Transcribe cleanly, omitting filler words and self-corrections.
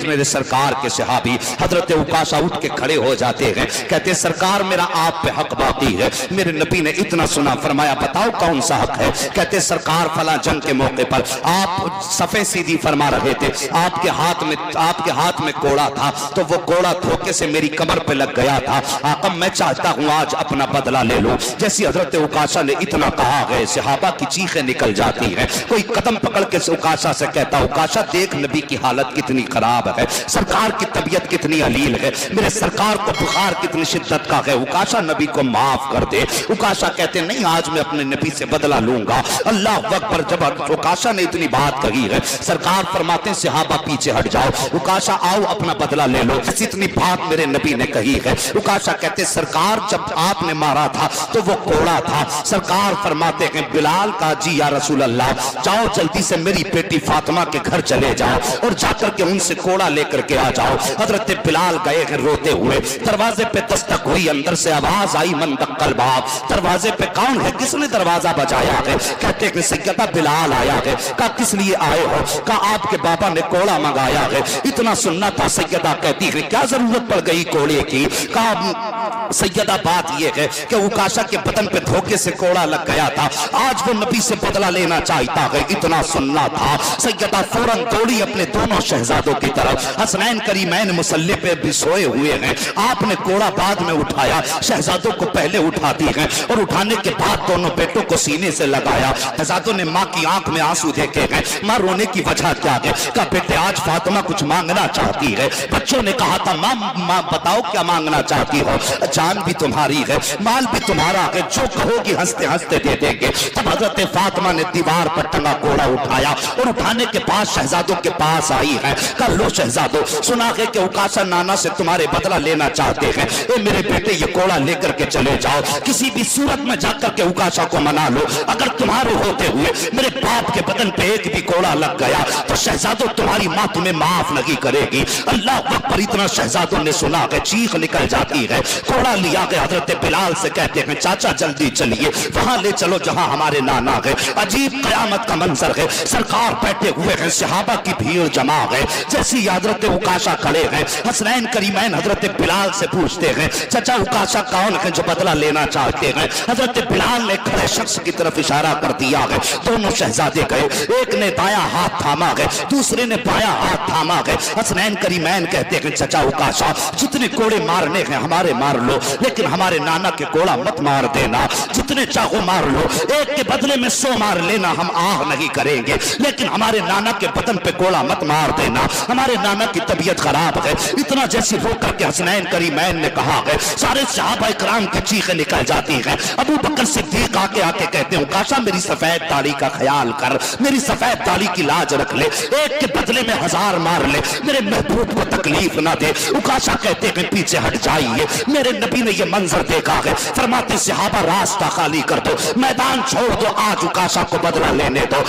मेरे सरकार के सहाबी हजरत उकाशा उठ के खड़े हो जाते हैं, कहते सरकार मेरा आप पे हक बाकी है। मेरे नबी ने इतना सुना, फरमाया बताओ कौन सा हक है। कहते सरकार फला जंग के मौके पर आप सफे सीधी फरमा रहे थे, आपके हाथ में कोड़ा था, तो वो कोड़ा धोखे से मेरी कमर पे लग गया था। आका मैं चाहता हूं आज अपना बदला ले लो। जैसी हजरत उकाशा ने इतना कहा गए, सहाबा की चीखें निकल जाती है। कोई कदम पकड़ के उकाशा से कहता उकाशा देख नबी की हालत कितनी खराब है, सरकार की तबीयत कितनी अलील है, मेरे सरकार को बुखार कितनी शिद्दत का है, उकाशा नबी को माफ कर दे। उकाशा कहते नहीं आज मैं अपने नबी से बदला लूंगा। अल्लाह अकबर। जब उकाशा ने इतनी बात कही है, सरकार फरमाते सहाबा पीछे हट जाओ, उकाशा आओ अपना बदला ले लो। इतनी बात मेरे नबी ने कही है। उकाशा कहते सरकार जब आपने मारा था तो वो कोड़ा था। सरकार फरमाते हैं बिलाल का जी या रसूल अल्लाह जाओ जल्दी से मेरी बेटी फातिमा के घर चले जाओ और जाकर के उनसे कोड़ा लेकर के आ जाओ। हजरत बिलाल गए हैं रोते हुए, दरवाजे पे दस्तक हुई, अंदर से आवाज आई मन दक्कल बाब। दरवाजे पे कौन है, किसने दरवाजा बजाया है? कहते हैं सैयदा बिलाल आया है। कहा किस लिए आए हो? कहा आपके बाबा ने कोड़ा मंगाया है। इतना सुनना था। सैयदा कहती है क्या जरूरत पड़ गई कोड़े की? कहा सैयदा बात यह है कि उकाशा के बदन पे धोखे से कोड़ा लग गया था, आज वो नबी से बदला लेना चाहता है। इतना सुनना था। सैयदा फौरन दौड़ी अपने दोनों शहजादों की तरफ। हसनैन करीमैन मुसल्ले पे भी सोए हुए हैं, आपने कोड़ा बाद में उठाया, शहजादों को पहले उठाती है और उठाने के बाद दोनों बेटों को सीने से लगाया। शहजादों ने माँ की आंख में आंसू देखे हैं। माँ रोने की वजह क्या है? कहा बेटे आज फातिमा कुछ मांगना चाहती है। बच्चों ने कहा था माँ बताओ क्या मांगना चाहती हो? जान भी तुम्हारी है, माल भी तुम्हारा है, जो कहोगी हंसते हंसते दे देंगे। तब हजरत फातिमा ने दीवार पर टंगा कोड़ा उठाया और उठाने के बाद शहजादों के पास आई है। कहा लो शहजादों सुना है कि उकाशा नाना से तुम्हारे बदला लेना चाहते हैं। ए मेरे बेटे ये कोड़ा लेकर के चले जाओ, किसी भी सूरत में जाकर के उकाशा को मना लो। अगर तुम्हारे होते हुए मेरे बाप के बदन पे एक भी कोड़ा लग गया तो शहजादों तुम्हारी माँ तुम्हें माफ नहीं करेगी। अल्लाह अकबर। इतना शहजादों ने सुना है, चीख निकल जाती है। कोड़ा लिया गया। हजरत बिलाल से कहते हैं चाचा जल्दी चलिए, वहां ले चलो जहां हमारे नाना है। अजीब कयामत का मंजर है। सरकार बैठे हुए हैं, सहाबा की भीड़ जमा है। जैसी हजरत उकाशा खड़े हैं, हसनैन करीमैन हजरत बिलाल से पूछते हैं चाचा उकाशा कौन है जो बदला लेना चाहते हैं? हजरत बिलाल ने खड़े शख्स की तरफ इशारा कर दिया है। दोनों शहजादे गए, एक ने दायां हाथ थामा है, दूसरे ने बायां हाथ थामा है। हसनैन करीमैन कहते हैं चाचा उकाशा जितने कोड़े मारने हैं हमारे मार लो, लेकिन हमारे नाना के कोड़ा मत मार देना। जितने चाहो मार लो, एक के बदले में 100 मार लेना, हम आह नहीं करेंगे, लेकिन हमारे नाना के बदन पे कोड़ा मत मार देना, हमारे नाना की तबीयत खराब है। इतना जैसी रो करके हसनैन करीमैन ने कहा है, सारे सहाबा इकराम की चीखें निकल जाती हैं। अबू बकर सिद्दीक आके आके कहते हैं उकाशा मेरी सफेद दाढ़ी का ख्याल कर, मेरी सफेद दाढ़ी की लाज रख ले, एक के बदले में 1000 मार ले, मेरे महबूब को तकलीफ ना दे। उकाशा कहते हैं पीछे हट जाइए, मेरे नबी ने यह मंजर देखा है। फरमाते सहाबा रास्ता खाली कर दो, मैदान छोड़ दो, आज उकाशा को बदला लेने दो।